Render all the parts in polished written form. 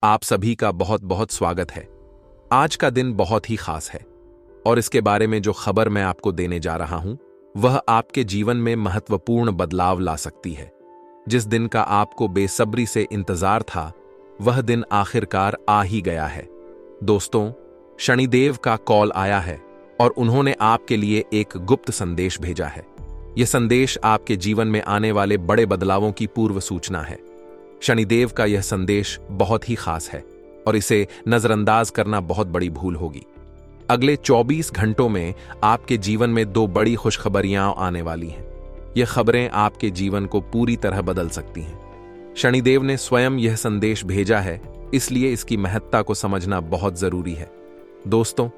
आप सभी का बहुत बहुत स्वागत है। आज का दिन बहुत ही खास है और इसके बारे में जो खबर मैं आपको देने जा रहा हूं वह आपके जीवन में महत्वपूर्ण बदलाव ला सकती है। जिस दिन का आपको बेसब्री से इंतजार था वह दिन आखिरकार आ ही गया है। दोस्तों, शनिदेव का कॉल आया है और उन्होंने आपके लिए एक गुप्त संदेश भेजा है। यह संदेश आपके जीवन में आने वाले बड़े बदलावों की पूर्व सूचना है। शनिदेव का यह संदेश बहुत ही खास है और इसे नजरअंदाज करना बहुत बड़ी भूल होगी। अगले 24 घंटों में आपके जीवन में दो बड़ी खुशखबरियां आने वाली हैं। यह खबरें आपके जीवन को पूरी तरह बदल सकती हैं। शनिदेव ने स्वयं यह संदेश भेजा है, इसलिए इसकी महत्ता को समझना बहुत जरूरी है। दोस्तों,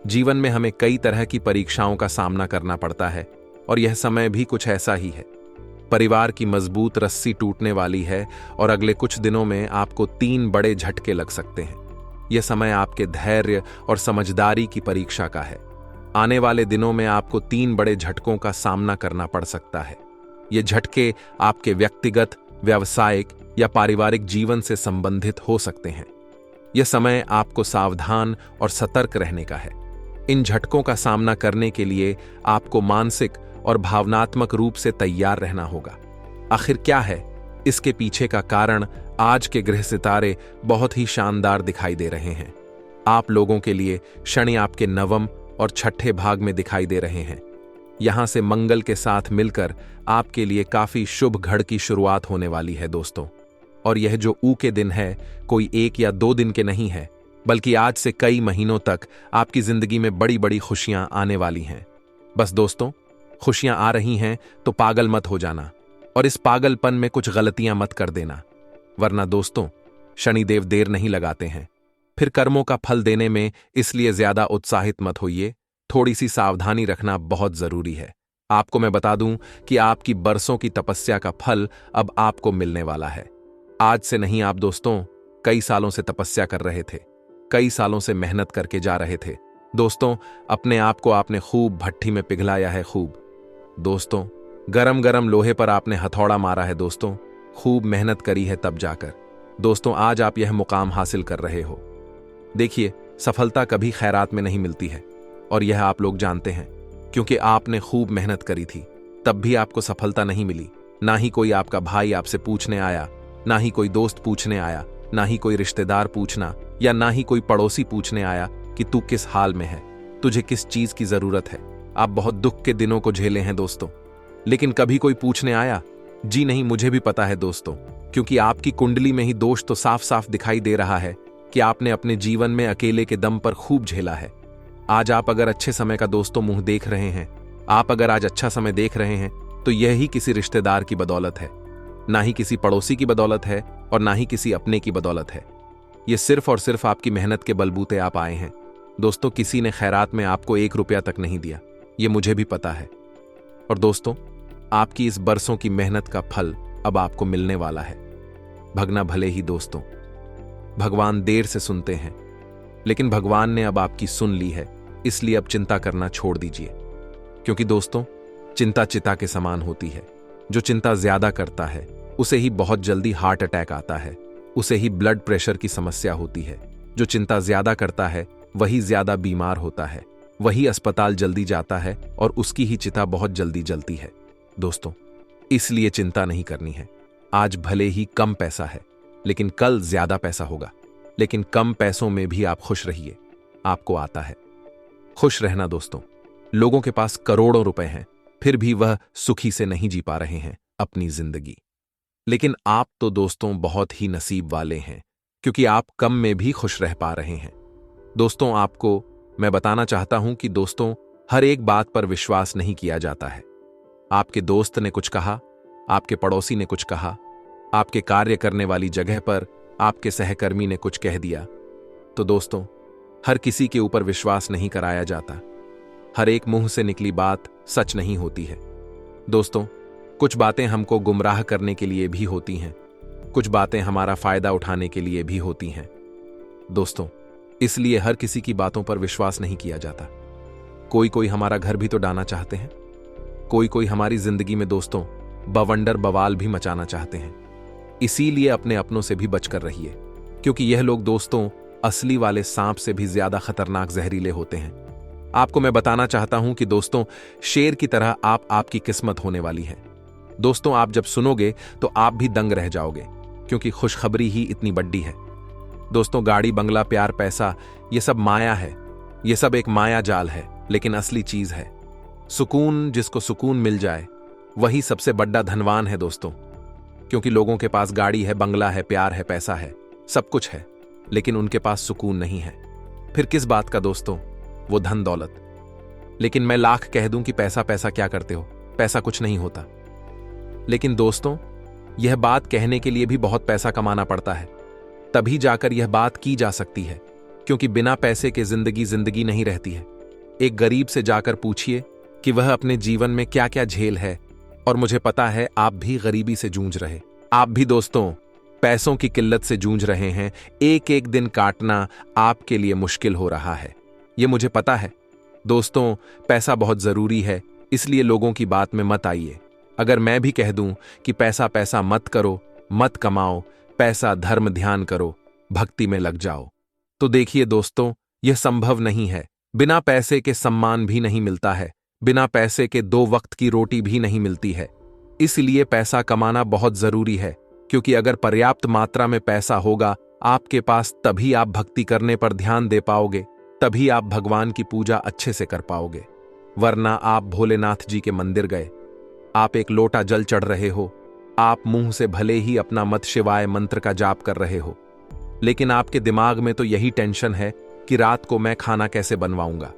जीवन में हमें कई तरह की परीक्षाओं का सामना करना पड़ता है और यह समय भी कुछ ऐसा ही है। परिवार की मजबूत रस्सी टूटने वाली है और अगले कुछ दिनों में आपको 3 बड़े झटके लग सकते हैं। यह समय आपके धैर्य और समझदारी की परीक्षा का है। आने वाले दिनों में आपको 3 बड़े झटकों का सामना करना पड़ सकता है। ये झटके आपके व्यक्तिगत, व्यावसायिक या पारिवारिक जीवन से संबंधित हो सकते हैं। यह समय आपको सावधान और सतर्क रहने का है। इन झटकों का सामना करने के लिए आपको मानसिक और भावनात्मक रूप से तैयार रहना होगा। आखिर क्या है इसके पीछे का कारण? आज के ग्रह सितारे बहुत ही शानदार दिखाई दे रहे हैं। आप लोगों के लिए शनि आपके 9वें और 6ठे भाग में दिखाई दे रहे हैं। यहां से मंगल के साथ मिलकर आपके लिए काफी शुभ घड़ की शुरुआत होने वाली है दोस्तों। और यह जो ऊ के दिन है कोई 1 या 2 दिन के नहीं है, बल्कि आज से कई महीनों तक आपकी जिंदगी में बड़ी बड़ी खुशियां आने वाली हैं। बस दोस्तों, खुशियां आ रही हैं तो पागल मत हो जाना और इस पागलपन में कुछ गलतियां मत कर देना, वरना दोस्तों शनिदेव देर नहीं लगाते हैं। फिर कर्मों का फल देने में इसलिए ज्यादा उत्साहित मत होइए। थोड़ी सी सावधानी रखना बहुत जरूरी है। आपको मैं बता दूं कि आपकी बरसों की तपस्या का फल अब आपको मिलने वाला है। आज से नहीं आप दोस्तों कई सालों से तपस्या कर रहे थे, कई सालों से मेहनत करके जा रहे थे। दोस्तों, अपने आप को आपने खूब भट्ठी में पिघलाया है। खूब दोस्तों, गरम गरम लोहे पर आपने हथौड़ा मारा है। दोस्तों, खूब मेहनत करी है तब जाकर दोस्तों आज आप यह मुकाम हासिल कर रहे हो। देखिए, सफलता कभी खैरात में नहीं मिलती है और यह आप लोग जानते हैं, क्योंकि आपने खूब मेहनत करी थी तब भी आपको सफलता नहीं मिली। ना ही कोई आपका भाई आपसे पूछने आया, ना ही कोई दोस्त पूछने आया, ना ही कोई रिश्तेदार पूछना या ना ही कोई पड़ोसी पूछने आया कि तू किस हाल में है, तुझे किस चीज की जरूरत है। आप बहुत दुख के दिनों को झेले हैं दोस्तों, लेकिन कभी कोई पूछने आया? जी नहीं, मुझे भी पता है दोस्तों, क्योंकि आपकी कुंडली में ही दोष तो साफ साफ दिखाई दे रहा है कि आपने अपने जीवन में अकेले के दम पर खूब झेला है। आज आप अगर अच्छे समय का दोस्तों मुंह देख रहे हैं, आप अगर आज अच्छा समय देख रहे हैं, तो यही किसी रिश्तेदार की बदौलत है, ना ही किसी पड़ोसी की बदौलत है और ना ही किसी अपने की बदौलत है। यह सिर्फ और सिर्फ आपकी मेहनत के बलबूते आप आए हैं। दोस्तों, किसी ने खैरात में आपको 1 रुपया तक नहीं दिया, यह मुझे भी पता है। और दोस्तों, आपकी इस बरसों की मेहनत का फल अब आपको मिलने वाला है। भगना भले ही दोस्तों, भगवान देर से सुनते हैं, लेकिन भगवान ने अब आपकी सुन ली है, इसलिए अब चिंता करना छोड़ दीजिए। क्योंकि दोस्तों, चिंता चिता के समान होती है। जो चिंता ज्यादा करता है उसे ही बहुत जल्दी हार्ट अटैक आता है, उसे ही ब्लड प्रेशर की समस्या होती है। जो चिंता ज्यादा करता है वही ज्यादा बीमार होता है, वही अस्पताल जल्दी जाता है और उसकी ही चिता बहुत जल्दी जलती है। दोस्तों, इसलिए चिंता नहीं करनी है। आज भले ही कम पैसा है, लेकिन कल ज्यादा पैसा होगा। लेकिन कम पैसों में भी आप खुश रहिए, आपको आता है खुश रहना। दोस्तों, लोगों के पास करोड़ों रुपए हैं, फिर भी वह सुखी से नहीं जी पा रहे हैं अपनी जिंदगी। लेकिन आप तो दोस्तों बहुत ही नसीब वाले हैं, क्योंकि आप कम में भी खुश रह पा रहे हैं। दोस्तों, आपको मैं बताना चाहता हूं कि दोस्तों, हर एक बात पर विश्वास नहीं किया जाता है। आपके दोस्त ने कुछ कहा, आपके पड़ोसी ने कुछ कहा, आपके कार्य करने वाली जगह पर आपके सहकर्मी ने कुछ कह दिया, तो दोस्तों हर किसी के ऊपर विश्वास नहीं कराया जाता। हर एक मुंह से निकली बात सच नहीं होती है। दोस्तों, कुछ बातें हमको गुमराह करने के लिए भी होती हैं, कुछ बातें हमारा फायदा उठाने के लिए भी होती हैं। दोस्तों, इसलिए हर किसी की बातों पर विश्वास नहीं किया जाता। कोई कोई हमारा घर भी तो डाना चाहते हैं, कोई कोई हमारी जिंदगी में दोस्तों बवंडर बवाल भी मचाना चाहते हैं। इसीलिए अपने अपनों से भी बचकर रहिए। क्योंकि यह लोग दोस्तों असली वाले सांप से भी ज्यादा खतरनाक जहरीले होते हैं। आपको मैं बताना चाहता हूं कि दोस्तों, शेर की तरह आपकी किस्मत होने वाली है। दोस्तों, आप जब सुनोगे तो आप भी दंग रह जाओगे, क्योंकि खुशखबरी ही इतनी बड़ी है। दोस्तों, गाड़ी, बंगला, प्यार, पैसा, ये सब माया है। ये सब एक माया जाल है, लेकिन असली चीज है सुकून। जिसको सुकून मिल जाए वही सबसे बड़ा धनवान है दोस्तों। क्योंकि लोगों के पास गाड़ी है, बंगला है, प्यार है, पैसा है, सब कुछ है, लेकिन उनके पास सुकून नहीं है। फिर किस बात का दोस्तों वो धन दौलत। लेकिन मैं लाख कह दूं कि पैसा पैसा क्या करते हो, पैसा कुछ नहीं होता। लेकिन दोस्तों, यह बात कहने के लिए भी बहुत पैसा कमाना पड़ता है, तभी जाकर यह बात की जा सकती है। क्योंकि बिना पैसे के जिंदगी नहीं रहती है। एक गरीब से जाकर पूछिए कि वह अपने जीवन में क्या क्या झेल है, और मुझे पता है आप भी गरीबी से जूझ रहे। आप भी दोस्तों पैसों की किल्लत से जूझ रहे हैं। एक एक दिन काटना आपके लिए मुश्किल हो रहा है, ये मुझे पता है। दोस्तों, पैसा बहुत जरूरी है, इसलिए लोगों की बात में मत आइए। अगर मैं भी कह दूं कि पैसा पैसा मत करो, मत कमाओ, पैसा धर्म ध्यान करो, भक्ति में लग जाओ, तो देखिए दोस्तों, यह संभव नहीं है। बिना पैसे के सम्मान भी नहीं मिलता है, बिना पैसे के 2 वक्त की रोटी भी नहीं मिलती है। इसलिए पैसा कमाना बहुत जरूरी है, क्योंकि अगर पर्याप्त मात्रा में पैसा होगा आपके पास, तभी आप भक्ति करने पर ध्यान दे पाओगे, तभी आप भगवान की पूजा अच्छे से कर पाओगे। वरना आप भोलेनाथ जी के मंदिर गए, आप एक लोटा जल चढ़ रहे हो, आप मुंह से भले ही अपना मत शिवाय मंत्र का जाप कर रहे हो, लेकिन आपके दिमाग में तो यही टेंशन है कि रात को मैं खाना कैसे बनवाऊंगा,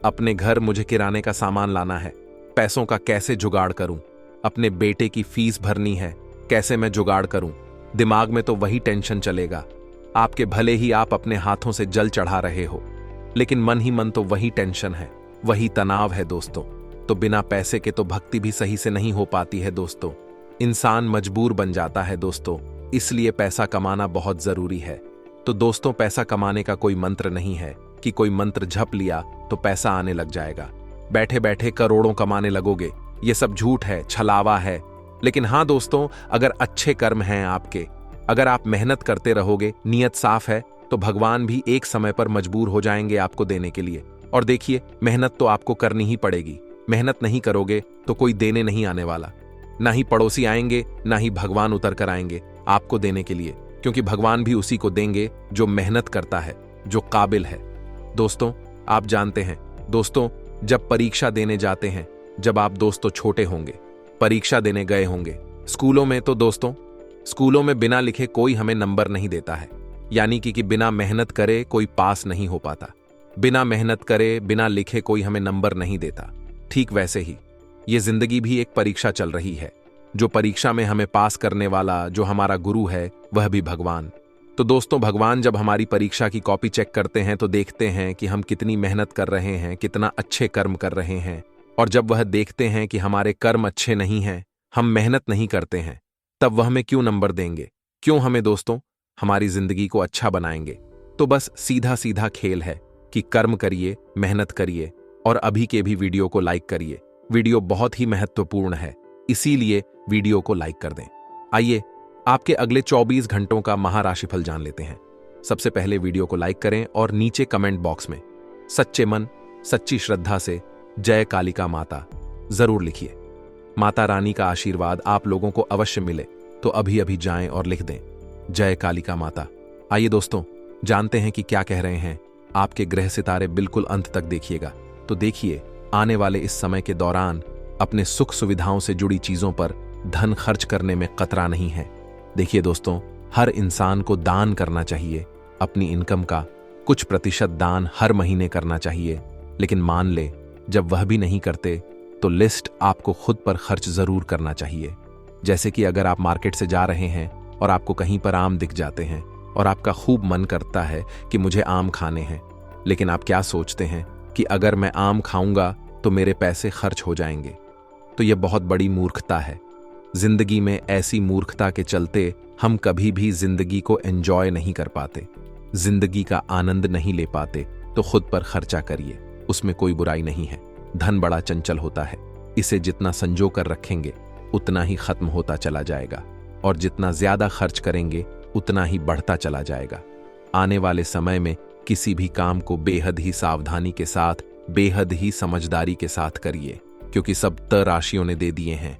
अपने घर मुझे किराने का सामान लाना है, पैसों का कैसे जुगाड़ करूं, अपने बेटे की फीस भरनी है, कैसे मैं जुगाड़ करूं। दिमाग में तो वही टेंशन चलेगा। आपके भले ही आप अपने हाथों से जल चढ़ा रहे हो, लेकिन मन ही मन तो वही टेंशन है, वही तनाव है दोस्तों। तो बिना पैसे के तो भक्ति भी सही से नहीं हो पाती है दोस्तों। इंसान मजबूर बन जाता है दोस्तों, इसलिए पैसा कमाना बहुत जरूरी है। तो दोस्तों, पैसा कमाने का कोई मंत्र नहीं है कि कोई मंत्र झप लिया तो पैसा आने लग जाएगा, बैठे बैठे करोड़ों कमाने लगोगे। ये सब झूठ है, छलावा है। लेकिन हाँ दोस्तों, अगर अच्छे कर्म हैं आपके, अगर आप मेहनत करते रहोगे, नियत साफ है, तो भगवान भी एक समय पर मजबूर हो जाएंगे आपको देने के लिए। और देखिए, मेहनत तो आपको करनी ही पड़ेगी। मेहनत नहीं करोगे तो कोई देने नहीं आने वाला, ना ही पड़ोसी आएंगे, ना ही भगवान उतर कर आएंगे आपको देने के लिए, क्योंकि भगवान भी उसी को देंगे जो मेहनत करता है, जो काबिल है। दोस्तों, आप जानते हैं दोस्तों, जब परीक्षा देने जाते हैं, जब आप दोस्तों छोटे होंगे, परीक्षा देने गए होंगे स्कूलों में, तो दोस्तों स्कूलों में बिना लिखे कोई हमें नंबर नहीं देता है। यानी कि बिना मेहनत करे कोई पास नहीं हो पाता, बिना मेहनत करे, बिना लिखे कोई हमें नंबर नहीं देता। ठीक वैसे ही ये जिंदगी भी एक परीक्षा चल रही है। जो परीक्षा में हमें पास करने वाला, जो हमारा गुरु है, वह भी भगवान। तो दोस्तों, भगवान जब हमारी परीक्षा की कॉपी चेक करते हैं तो देखते हैं कि हम कितनी मेहनत कर रहे हैं, कितना अच्छे कर्म कर रहे हैं। और जब वह देखते हैं कि हमारे कर्म अच्छे नहीं हैं, हम मेहनत नहीं करते हैं, तब वह हमें क्यों नंबर देंगे? क्यों हमें दोस्तों हमारी जिंदगी को अच्छा बनाएंगे? तो बस सीधा सीधा खेल है कि कर्म करिए, मेहनत करिए, और अभी के भी वीडियो को लाइक करिए। वीडियो बहुत ही महत्वपूर्ण है, इसीलिए वीडियो को लाइक कर दें। आइए आपके अगले 24 घंटों का महाराशिफल जान लेते हैं। सबसे पहले वीडियो को लाइक करें और नीचे कमेंट बॉक्स में सच्चे मन, सच्ची श्रद्धा से जय कालिका माता जरूर लिखिए। माता रानी का आशीर्वाद आप लोगों को अवश्य मिले, तो अभी अभी जाएं और लिख दें जय कालिका माता। आइए दोस्तों, जानते हैं कि क्या कह रहे हैं आपके ग्रह सितारे। बिल्कुल अंत तक देखिएगा, तो देखिए आने वाले इस समय के दौरान अपने सुख सुविधाओं से जुड़ी चीजों पर धन खर्च करने में कतरा नहीं है। देखिए दोस्तों, हर इंसान को दान करना चाहिए। अपनी इनकम का कुछ प्रतिशत दान हर महीने करना चाहिए। लेकिन मान ले जब वह भी नहीं करते तो लिस्ट आपको खुद पर खर्च जरूर करना चाहिए। जैसे कि अगर आप मार्केट से जा रहे हैं और आपको कहीं पर आम दिख जाते हैं और आपका खूब मन करता है कि मुझे आम खाने हैं, लेकिन आप क्या सोचते हैं कि अगर मैं आम खाऊंगा तो मेरे पैसे खर्च हो जाएंगे। तो यह बहुत बड़ी मूर्खता है। जिंदगी में ऐसी मूर्खता के चलते हम कभी भी जिंदगी को एंजॉय नहीं कर पाते, जिंदगी का आनंद नहीं ले पाते। तो खुद पर खर्चा करिए, उसमें कोई बुराई नहीं है। धन बड़ा चंचल होता है, इसे जितना संजो कर रखेंगे उतना ही खत्म होता चला जाएगा, और जितना ज्यादा खर्च करेंगे उतना ही बढ़ता चला जाएगा। आने वाले समय में किसी भी काम को बेहद ही सावधानी के साथ, बेहद ही समझदारी के साथ करिए, क्योंकि सब राशियों ने दे दिए हैं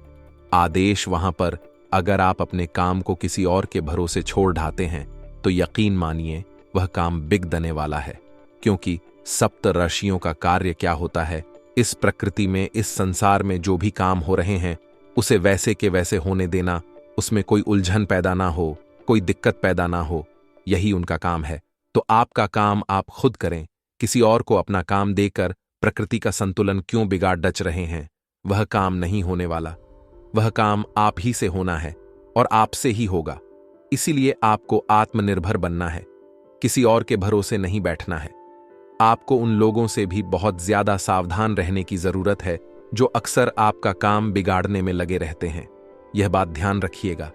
आदेश वहां पर। अगर आप अपने काम को किसी और के भरोसे छोड़ ढाते हैं तो यकीन मानिए वह काम बिगड़ने वाला है, क्योंकि सप्त राशियों का कार्य क्या होता है, इस प्रकृति में, इस संसार में जो भी काम हो रहे हैं उसे वैसे के वैसे होने देना, उसमें कोई उलझन पैदा ना हो, कोई दिक्कत पैदा ना हो, यही उनका काम है। तो आपका काम आप खुद करें। किसी और को अपना काम देकर प्रकृति का संतुलन क्यों बिगाड़ डच रहे हैं? वह काम नहीं होने वाला। वह काम आप ही से होना है और आपसे ही होगा। इसीलिए आपको आत्मनिर्भर बनना है, किसी और के भरोसे नहीं बैठना है। आपको उन लोगों से भी बहुत ज्यादा सावधान रहने की जरूरत है जो अक्सर आपका काम बिगाड़ने में लगे रहते हैं। यह बात ध्यान रखिएगा।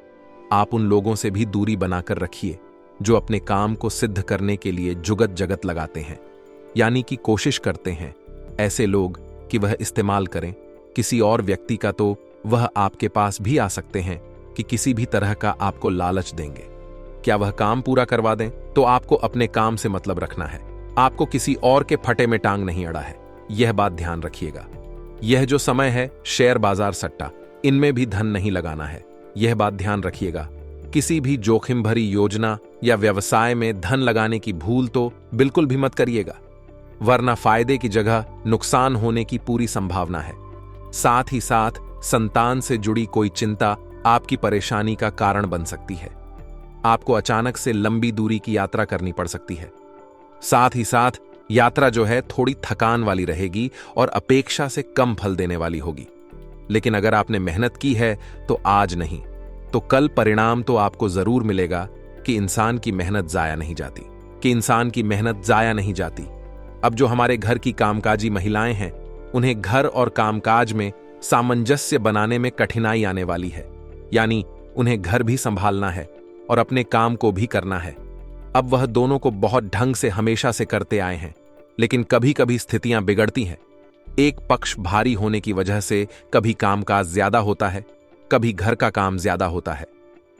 आप उन लोगों से भी दूरी बनाकर रखिए जो अपने काम को सिद्ध करने के लिए जुगत जगत लगाते हैं, यानी कि कोशिश करते हैं ऐसे लोग कि वह इस्तेमाल करें किसी और व्यक्ति का, तो वह आपके पास भी आ सकते हैं कि किसी भी तरह का आपको लालच देंगे। क्या वह काम पूरा करवा दें? तो आपको अपने काम से मतलब रखना है। आपको किसी और के फटे में टांग नहीं अड़ा है, यह बात ध्यान रखिएगा। यह जो समय है, शेयर बाजार, सट्टा, इनमें भी धन नहीं लगाना है, यह बात ध्यान रखिएगा। किसी भी जोखिम भरी योजना या व्यवसाय में धन लगाने की भूल तो बिल्कुल भी मत करिएगा, वरना फायदे की जगह नुकसान होने की पूरी संभावना है। साथ ही साथ संतान से जुड़ी कोई चिंता आपकी परेशानी का कारण बन सकती है। आपको अचानक से लंबी दूरी की यात्रा करनी पड़ सकती है। साथ ही साथ यात्रा जो है थोड़ी थकान वाली रहेगी और अपेक्षा से कम फल देने वाली होगी। लेकिन अगर आपने मेहनत की है तो आज नहीं तो कल परिणाम तो आपको जरूर मिलेगा कि इंसान की मेहनत जाया नहीं जाती। अब जो हमारे घर की कामकाजी महिलाएं हैं, उन्हें घर और कामकाज में सामंजस्य बनाने में कठिनाई आने वाली है, यानी उन्हें घर भी संभालना है और अपने काम को भी करना है। अब वह दोनों को बहुत ढंग से हमेशा से करते आए हैं, लेकिन कभी कभी स्थितियां बिगड़ती हैं। एक पक्ष भारी होने की वजह से कभी कामकाज ज्यादा होता है, कभी घर का काम ज्यादा होता है,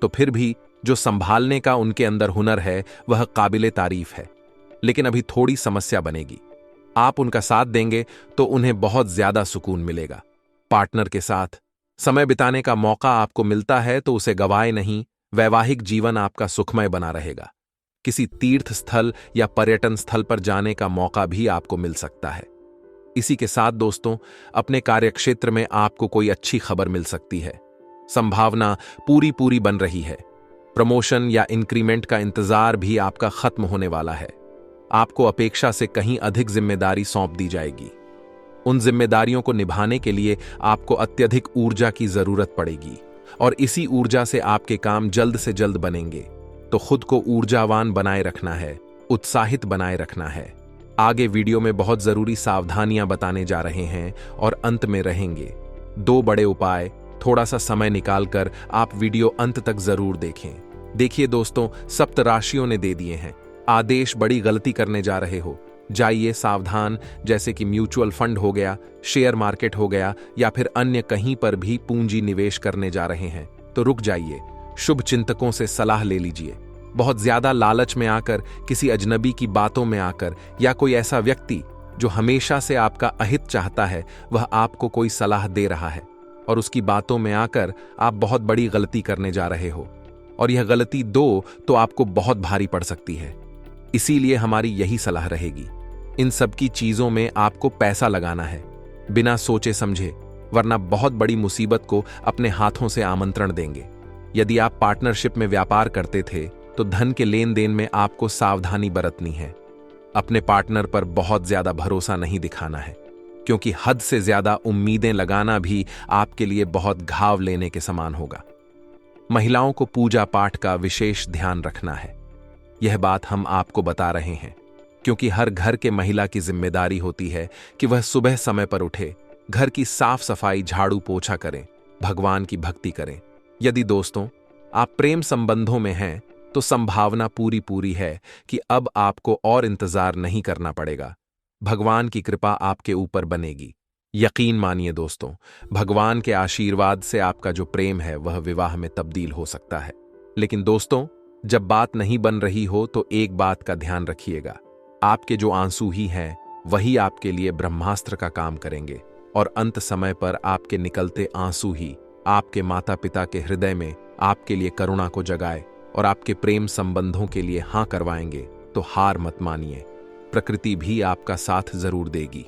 तो फिर भी जो संभालने का उनके अंदर हुनर है वह काबिले तारीफ है। लेकिन अभी थोड़ी समस्या बनेगी। आप उनका साथ देंगे तो उन्हें बहुत ज्यादा सुकून मिलेगा। पार्टनर के साथ समय बिताने का मौका आपको मिलता है तो उसे गवाए नहीं। वैवाहिक जीवन आपका सुखमय बना रहेगा। किसी तीर्थ स्थल या पर्यटन स्थल पर जाने का मौका भी आपको मिल सकता है। इसी के साथ दोस्तों, अपने कार्यक्षेत्र में आपको कोई अच्छी खबर मिल सकती है। संभावना पूरी बन रही है। प्रमोशन या इंक्रीमेंट का इंतजार भी आपका खत्म होने वाला है। आपको अपेक्षा से कहीं अधिक जिम्मेदारी सौंप दी जाएगी। उन जिम्मेदारियों को निभाने के लिए आपको अत्यधिक ऊर्जा की जरूरत पड़ेगी और इसी ऊर्जा से आपके काम जल्द से जल्द बनेंगे। तो खुद को ऊर्जावान बनाए रखना है, उत्साहित बनाए रखना है। आगे वीडियो में बहुत जरूरी सावधानियां बताने जा रहे हैं और अंत में रहेंगे 2 बड़े उपाय। थोड़ा सा समय निकालकर आप वीडियो अंत तक जरूर देखें। देखिए दोस्तों, सप्त राशियों ने दे दिए हैं आदेश। बड़ी गलती करने जा रहे हो, जाइए सावधान। जैसे कि म्यूचुअल फंड हो गया, शेयर मार्केट हो गया, या फिर अन्य कहीं पर भी पूंजी निवेश करने जा रहे हैं तो रुक जाइए। शुभ चिंतकों से सलाह ले लीजिए। बहुत ज्यादा लालच में आकर, किसी अजनबी की बातों में आकर, या कोई ऐसा व्यक्ति जो हमेशा से आपका अहित चाहता है वह आपको कोई सलाह दे रहा है और उसकी बातों में आकर आप बहुत बड़ी गलती करने जा रहे हो, और यह गलती तो आपको बहुत भारी पड़ सकती है। इसीलिए हमारी यही सलाह रहेगी, इन सब की चीजों में आपको पैसा लगाना है बिना सोचे समझे, वरना बहुत बड़ी मुसीबत को अपने हाथों से आमंत्रण देंगे। यदि आप पार्टनरशिप में व्यापार करते थे तो धन के लेन देन में आपको सावधानी बरतनी है। अपने पार्टनर पर बहुत ज्यादा भरोसा नहीं दिखाना है, क्योंकि हद से ज्यादा उम्मीदें लगाना भी आपके लिए बहुत घाव लेने के समान होगा। महिलाओं को पूजा पाठ का विशेष ध्यान रखना है। यह बात हम आपको बता रहे हैं क्योंकि हर घर के महिला की जिम्मेदारी होती है कि वह सुबह समय पर उठे, घर की साफ सफाई, झाड़ू पोछा करें, भगवान की भक्ति करें। यदि दोस्तों आप प्रेम संबंधों में हैं तो संभावना पूरी है कि अब आपको और इंतजार नहीं करना पड़ेगा। भगवान की कृपा आपके ऊपर बनेगी। यकीन मानिए दोस्तों, भगवान के आशीर्वाद से आपका जो प्रेम है वह विवाह में तब्दील हो सकता है। लेकिन दोस्तों, जब बात नहीं बन रही हो तो एक बात का ध्यान रखिएगा, आपके जो आंसू ही हैं वही आपके लिए ब्रह्मास्त्र का काम करेंगे और अंत समय पर आपके निकलते आंसू ही आपके माता पिता के हृदय में आपके लिए करुणा को जगाए और आपके प्रेम संबंधों के लिए हां करवाएंगे। तो हार मत मानिए, प्रकृति भी आपका साथ जरूर देगी।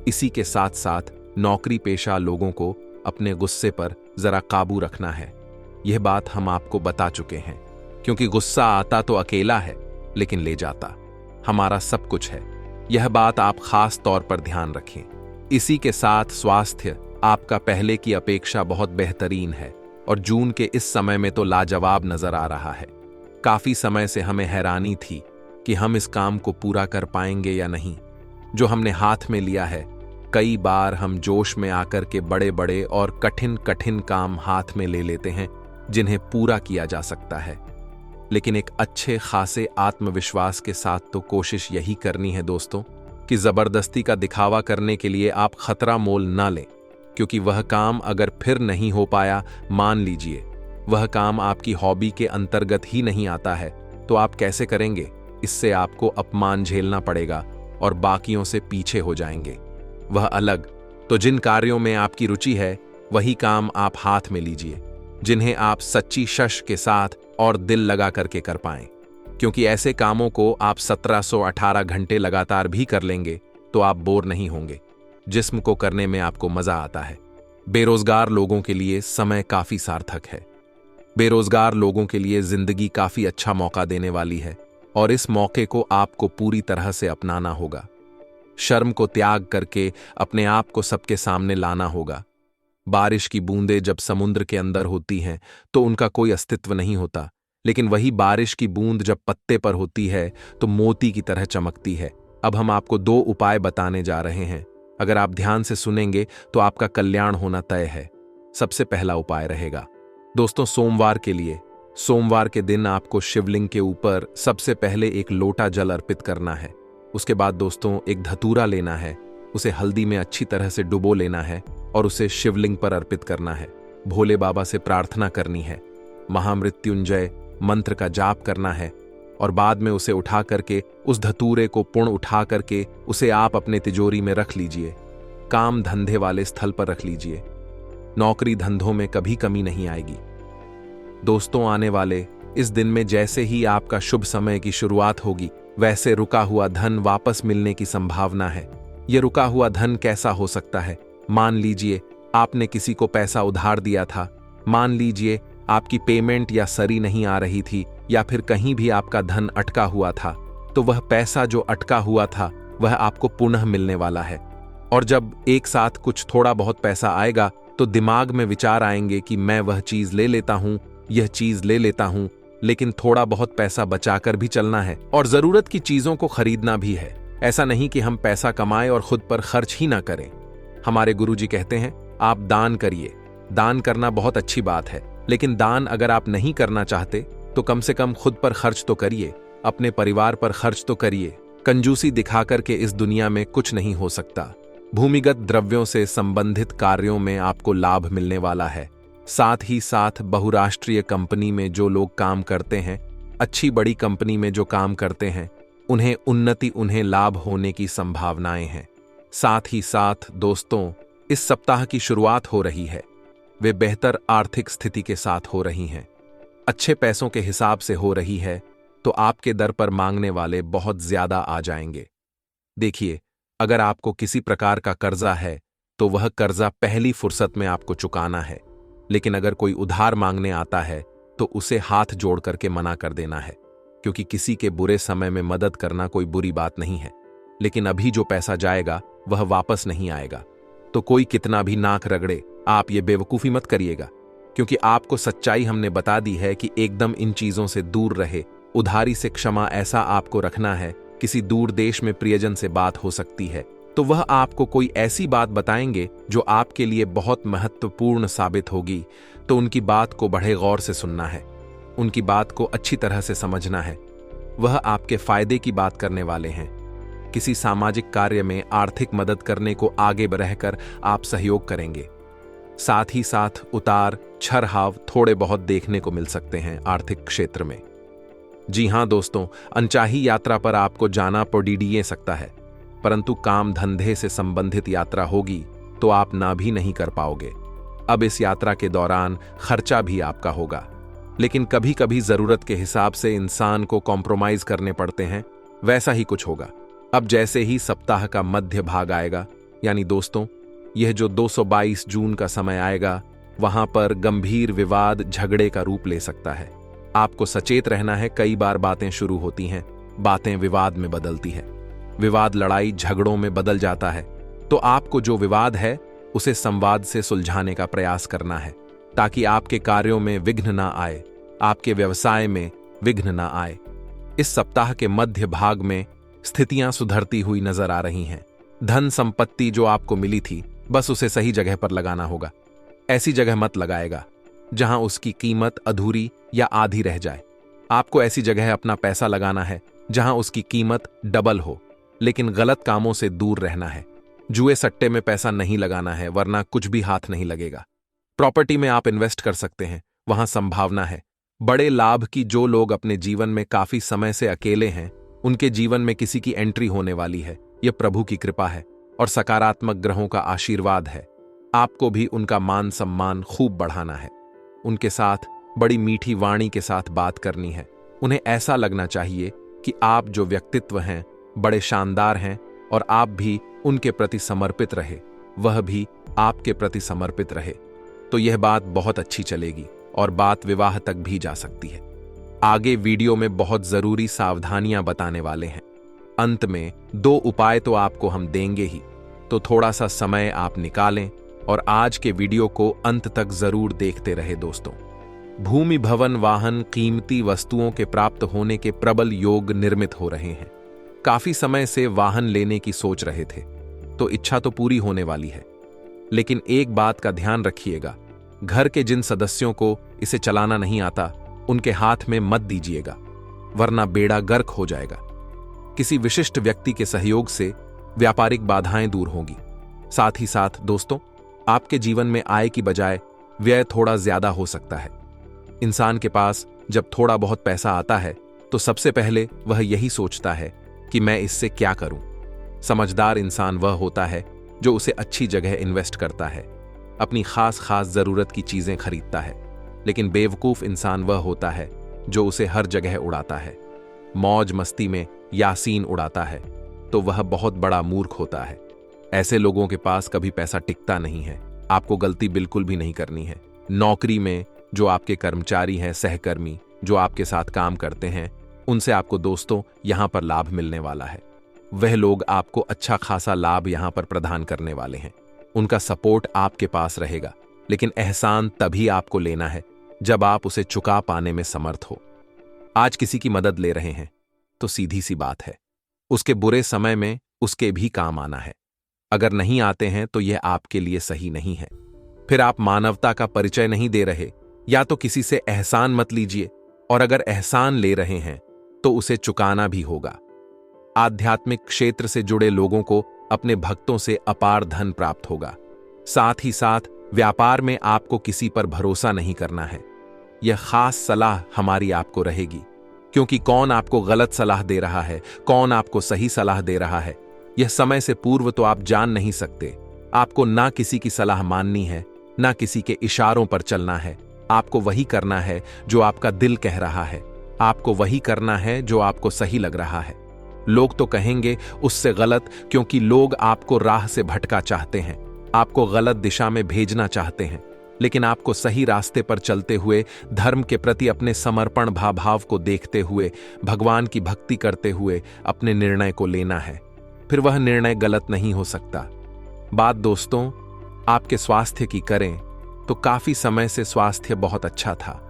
इसी के साथ साथ नौकरी पेशा लोगों को अपने गुस्से पर जरा काबू रखना है। यह बात हम आपको बता चुके हैं, क्योंकि गुस्सा आता तो अकेला है लेकिन ले जाता हमारा सब कुछ है। यह बात आप खास तौर पर ध्यान रखें। इसी के साथ स्वास्थ्य आपका पहले की अपेक्षा बहुत बेहतरीन है और जून के इस समय में तो लाजवाब नजर आ रहा है। काफी समय से हमें हैरानी थी कि हम इस काम को पूरा कर पाएंगे या नहीं। जो हमने हाथ में लिया है, कई बार हम जोश में आकर के बड़े बड़े और कठिन कठिन काम हाथ में ले लेते हैं जिन्हें पूरा किया जा सकता है, लेकिन एक अच्छे खासे आत्मविश्वास के साथ तो कोशिश यही करनी है दोस्तों कि जबरदस्ती का दिखावा करने के लिए आप खतरा मोल ना लें, क्योंकि वह काम अगर फिर नहीं हो पाया, मान लीजिए वह काम आपकी हॉबी के अंतर्गत ही नहीं आता है, तो आप कैसे करेंगे? इससे आपको अपमान झेलना पड़ेगा और बाकियों से पीछे हो जाएंगे। वह अलग, तो जिन कार्यों में आपकी रुचि है वही काम आप हाथ में लीजिए, जिन्हें आप सच्ची शश के साथ और दिल लगा करके कर पाएं, क्योंकि ऐसे कामों को आप 1718 घंटे लगातार भी कर लेंगे तो आप बोर नहीं होंगे। जिस्म को करने में आपको मजा आता है। बेरोजगार लोगों के लिए समय काफी सार्थक है। बेरोजगार लोगों के लिए जिंदगी काफी अच्छा मौका देने वाली है और इस मौके को आपको पूरी तरह से अपनाना होगा। शर्म को त्याग करके अपने आप को सबके सामने लाना होगा। बारिश की बूंदें जब समुद्र के अंदर होती हैं तो उनका कोई अस्तित्व नहीं होता, लेकिन वही बारिश की बूंद जब पत्ते पर होती है तो मोती की तरह चमकती है। अब हम आपको 2 उपाय बताने जा रहे हैं। अगर आप ध्यान से सुनेंगे तो आपका कल्याण होना तय है। सबसे पहला उपाय रहेगा दोस्तों सोमवार के लिए। सोमवार के दिन आपको शिवलिंग के ऊपर सबसे पहले एक लोटा जल अर्पित करना है। उसके बाद दोस्तों एक धतूरा लेना है, उसे हल्दी में अच्छी तरह से डुबो लेना है और उसे शिवलिंग पर अर्पित करना है। भोले बाबा से प्रार्थना करनी है, महामृत्युंजय मंत्र का जाप करना है और बाद में उसे उठा करके उस धतूरे को पुण्य उठा करके उसे आप अपने तिजोरी में रख लीजिए। काम धंधे वाले स्थल पर रख लीजिए। नौकरी धंधों में कभी कमी नहीं आएगी। दोस्तों आने वाले इस दिन में जैसे ही आपका शुभ समय की शुरुआत होगी, वैसे रुका हुआ धन वापस मिलने की संभावना है। यह रुका हुआ धन कैसा हो सकता है? मान लीजिए आपने किसी को पैसा उधार दिया था, मान लीजिए आपकी पेमेंट या सरी नहीं आ रही थी, या फिर कहीं भी आपका धन अटका हुआ था, तो वह पैसा जो अटका हुआ था वह आपको पुनः मिलने वाला है। और जब एक साथ कुछ थोड़ा बहुत पैसा आएगा तो दिमाग में विचार आएंगे कि मैं वह चीज ले लेता हूं, यह चीज ले लेता हूं, लेकिन थोड़ा बहुत पैसा बचाकर भी चलना है और जरूरत की चीजों को खरीदना भी है। ऐसा नहीं कि हम पैसा कमाएं और खुद पर खर्च ही ना करें। हमारे गुरुजी कहते हैं आप दान करिए। दान करना बहुत अच्छी बात है, लेकिन दान अगर आप नहीं करना चाहते तो कम से कम खुद पर खर्च तो करिए, अपने परिवार पर खर्च तो करिए। कंजूसी दिखाकर के इस दुनिया में कुछ नहीं हो सकता। भूमिगत द्रव्यों से संबंधित कार्यों में आपको लाभ मिलने वाला है। साथ ही साथ बहुराष्ट्रीय कंपनी में जो लोग काम करते हैं, अच्छी बड़ी कंपनी में जो काम करते हैं, उन्हें उन्नति, उन्हें लाभ होने की संभावनाएं हैं। साथ ही साथ दोस्तों इस सप्ताह की शुरुआत हो रही है, वे बेहतर आर्थिक स्थिति के साथ हो रही हैं, अच्छे पैसों के हिसाब से हो रही है, तो आपके दर पर मांगने वाले बहुत ज्यादा आ जाएंगे। देखिए, अगर आपको किसी प्रकार का कर्जा है तो वह कर्जा पहली फुर्सत में आपको चुकाना है, लेकिन अगर कोई उधार मांगने आता है तो उसे हाथ जोड़ करके मना कर देना है, क्योंकि किसी के बुरे समय में मदद करना कोई बुरी बात नहीं है, लेकिन अभी जो पैसा जाएगा वह वापस नहीं आएगा। तो कोई कितना भी नाक रगड़े, आप ये बेवकूफी मत करिएगा, क्योंकि आपको सच्चाई हमने बता दी है कि एकदम इन चीजों से दूर रहे। उधारी से क्षमा ऐसा आपको रखना है, किसी दूर देश में प्रियजन से बात हो सकती है तो वह आपको कोई ऐसी बात बताएंगे जो आपके लिए बहुत महत्वपूर्ण साबित होगी, तो उनकी बात को बड़े गौर से सुनना है, उनकी बात को अच्छी तरह से समझना है। वह आपके फायदे की बात करने वाले हैं। किसी सामाजिक कार्य में आर्थिक मदद करने को आगे बढ़कर आप सहयोग करेंगे। साथ ही साथ उतार चढ़ाव थोड़े बहुत देखने को मिल सकते हैं आर्थिक क्षेत्र में। जी हाँ दोस्तों, अनचाही यात्रा पर आपको जाना पड़ सकता है, परंतु काम धंधे से संबंधित यात्रा होगी तो आप ना भी नहीं कर पाओगे। अब इस यात्रा के दौरान खर्चा भी आपका होगा, लेकिन कभी कभी जरूरत के हिसाब से इंसान को कॉम्प्रोमाइज करने पड़ते हैं, वैसा ही कुछ होगा। अब जैसे ही सप्ताह का मध्य भाग आएगा, यानी दोस्तों यह जो 222 जून का समय आएगा, वहां पर गंभीर विवाद झगड़े का रूप ले सकता है। आपको सचेत रहना है। कई बार बातें शुरू होती हैं, बातें विवाद में बदलती है, विवाद लड़ाई झगड़ों में बदल जाता है। तो आपको जो विवाद है उसे संवाद से सुलझाने का प्रयास करना है, ताकि आपके कार्यों में विघ्न ना आए, आपके व्यवसाय में विघ्न ना आए। इस सप्ताह के मध्य भाग में स्थितियां सुधरती हुई नजर आ रही हैं। धन संपत्ति जो आपको मिली थी, बस उसे सही जगह पर लगाना होगा। ऐसी जगह मत लगाएगा जहां उसकी कीमत अधूरी या आधी रह जाए। आपको ऐसी जगह अपना पैसा लगाना है जहां उसकी कीमत डबल हो, लेकिन गलत कामों से दूर रहना है। जुए सट्टे में पैसा नहीं लगाना है, वरना कुछ भी हाथ नहीं लगेगा। प्रॉपर्टी में आप इन्वेस्ट कर सकते हैं, वहां संभावना है बड़े लाभ की। जो लोग अपने जीवन में काफी समय से अकेले हैं, उनके जीवन में किसी की एंट्री होने वाली है। यह प्रभु की कृपा है और सकारात्मक ग्रहों का आशीर्वाद है। आपको भी उनका मान सम्मान खूब बढ़ाना है। उनके साथ बड़ी मीठी वाणी के साथ बात करनी है। उन्हें ऐसा लगना चाहिए कि आप जो व्यक्तित्व हैं बड़े शानदार हैं और आप भी उनके प्रति समर्पित रहे, वह भी आपके प्रति समर्पित रहे। तो यह बात बहुत अच्छी चलेगी और बात विवाह तक भी जा सकती है। आगे वीडियो में बहुत जरूरी सावधानियां बताने वाले हैं। अंत में 2 उपाय तो आपको हम देंगे ही, तो थोड़ा सा समय आप निकालें और आज के वीडियो को अंत तक जरूर देखते रहे दोस्तों। भूमि, भवन, वाहन, कीमती वस्तुओं के प्राप्त होने के प्रबल योग निर्मित हो रहे हैं। काफी समय से वाहन लेने की सोच रहे थे, तो इच्छा तो पूरी होने वाली है। लेकिन एक बात का ध्यान रखिएगा, घर के जिन सदस्यों को इसे चलाना नहीं आता, उनके हाथ में मत दीजिएगा, वरना बेड़ा गर्क हो जाएगा। किसी विशिष्ट व्यक्ति के सहयोग से व्यापारिक बाधाएं दूर होंगी। साथ ही साथ दोस्तों, आपके जीवन में आय की बजाय व्यय थोड़ा ज्यादा हो सकता है। इंसान के पास जब थोड़ा बहुत पैसा आता है, तो सबसे पहले वह यही सोचता है कि मैं इससे क्या करूं। समझदार इंसान वह होता है जो उसे अच्छी जगह इन्वेस्ट करता है, अपनी खास जरूरत की चीजें खरीदता है। लेकिन बेवकूफ इंसान वह होता है जो उसे हर जगह उड़ाता है, मौज मस्ती में यासीन उड़ाता है, तो वह बहुत बड़ा मूर्ख होता है। ऐसे लोगों के पास कभी पैसा टिकता नहीं है। आपको गलती बिल्कुल भी नहीं करनी है। नौकरी में जो आपके कर्मचारी हैं, सहकर्मी जो आपके साथ काम करते हैं, उनसे आपको दोस्तों यहां पर लाभ मिलने वाला है। वह लोग आपको अच्छा खासा लाभ यहां पर प्रदान करने वाले हैं। उनका सपोर्ट आपके पास रहेगा, लेकिन एहसान तभी आपको लेना है जब आप उसे चुका पाने में समर्थ हो। आज किसी की मदद ले रहे हैं तो सीधी सी बात है, उसके बुरे समय में उसके भी काम आना है। अगर नहीं आते हैं तो यह आपके लिए सही नहीं है। फिर आप मानवता का परिचय नहीं दे रहे। या तो किसी से एहसान मत लीजिए, और अगर एहसान ले रहे हैं तो उसे चुकाना भी होगा। आध्यात्मिक क्षेत्र से जुड़े लोगों को अपने भक्तों से अपार धन प्राप्त होगा। साथ ही साथ व्यापार में आपको किसी पर भरोसा नहीं करना है। यह खास सलाह हमारी आपको रहेगी, क्योंकि कौन आपको गलत सलाह दे रहा है, कौन आपको सही सलाह दे रहा है, यह समय से पूर्व तो आप जान नहीं सकते। आपको ना किसी की सलाह माननी है, ना किसी के इशारों पर चलना है। आपको वही करना है जो आपका दिल कह रहा है। आपको वही करना है जो आपको सही लग रहा है। लोग तो कहेंगे उससे गलत, क्योंकि लोग आपको राह से भटका चाहते हैं, आपको गलत दिशा में भेजना चाहते हैं। लेकिन आपको सही रास्ते पर चलते हुए, धर्म के प्रति अपने समर्पण भाव को देखते हुए, भगवान की भक्ति करते हुए अपने निर्णय को लेना है। फिर वह निर्णय गलत नहीं हो सकता। बात दोस्तों आपके स्वास्थ्य की करें तो काफी समय से स्वास्थ्य बहुत अच्छा था,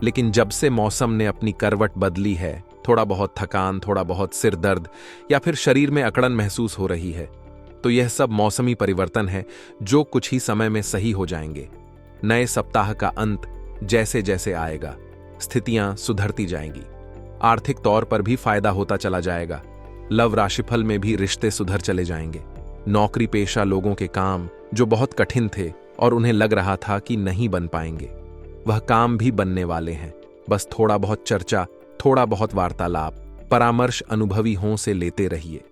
लेकिन जब से मौसम ने अपनी करवट बदली है, थोड़ा बहुत थकान, थोड़ा बहुत सिर दर्द या फिर शरीर में अकड़न महसूस हो रही है। तो यह सब मौसमी परिवर्तन है जो कुछ ही समय में सही हो जाएंगे। नए सप्ताह का अंत जैसे जैसे आएगा, स्थितियां सुधरती जाएंगी। आर्थिक तौर पर भी फायदा होता चला जाएगा। लव राशिफल में भी रिश्ते सुधर चले जाएंगे। नौकरी पेशा लोगों के काम जो बहुत कठिन थे और उन्हें लग रहा था कि नहीं बन पाएंगे, वह काम भी बनने वाले हैं। बस थोड़ा बहुत चर्चा थोड़ा बहुत वार्तालाप, परामर्श अनुभवी हों से लेते रहिए।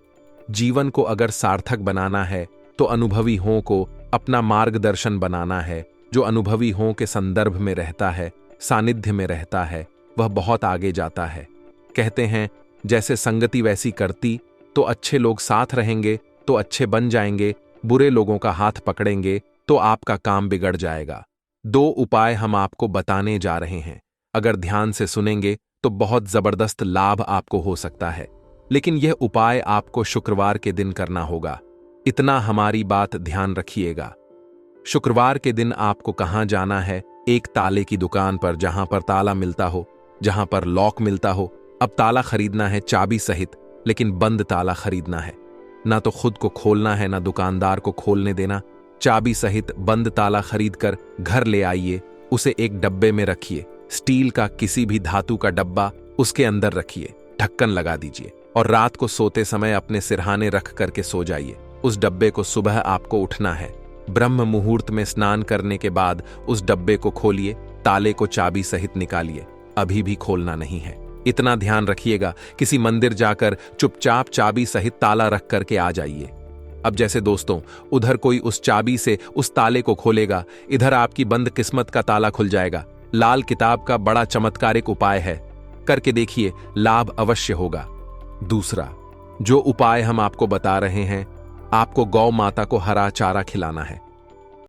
जीवन को अगर सार्थक बनाना है तो अनुभवी हों को अपना मार्गदर्शन बनाना है। जो अनुभवी हों के संदर्भ में रहता है, सानिध्य में रहता है, वह बहुत आगे जाता है। कहते हैं जैसे संगति वैसी करती, तो अच्छे लोग साथ रहेंगे तो अच्छे बन जाएंगे, बुरे लोगों का हाथ पकड़ेंगे तो आपका काम बिगड़ जाएगा। 2 उपाय हम आपको बताने जा रहे हैं। अगर ध्यान से सुनेंगे तो बहुत जबरदस्त लाभ आपको हो सकता है, लेकिन यह उपाय आपको शुक्रवार के दिन करना होगा। इतना हमारी बात ध्यान रखिएगा। शुक्रवार के दिन आपको कहां जाना है? एक ताले की दुकान पर, जहां पर ताला मिलता हो, जहां पर लॉक मिलता हो। अब ताला खरीदना है चाबी सहित, लेकिन बंद ताला खरीदना है। ना तो खुद को खोलना है, ना दुकानदार को खोलने देना। चाबी सहित बंद ताला खरीदकर घर ले आइए, उसे एक डब्बे में रखिए। स्टील का किसी भी धातु का डब्बा, उसके अंदर रखिए, ढक्कन लगा दीजिए और रात को सोते समय अपने सिरहाने रख करके सो जाइए। उस डब्बे को सुबह आपको उठना है। ब्रह्म मुहूर्त में स्नान करने के बाद उस डब्बे को खोलिए, ताले को चाबी सहित निकालिए। अभी भी खोलना नहीं है। इतना ध्यान रखिएगा। किसी मंदिर जाकर चुपचाप चाबी सहित ताला रख करके आ जाइए। अब जैसे दोस्तों, उधर कोई उस चाबी से उस ताले को खोलेगा, इधर आपकी बंद किस्मत का ताला खुल जाएगा। लाल किताब का बड़ा चमत्कारिक उपाय है, करके देखिए, लाभ अवश्य होगा। दूसरा जो उपाय हम आपको बता रहे हैं, आपको गौ माता को हरा चारा खिलाना है।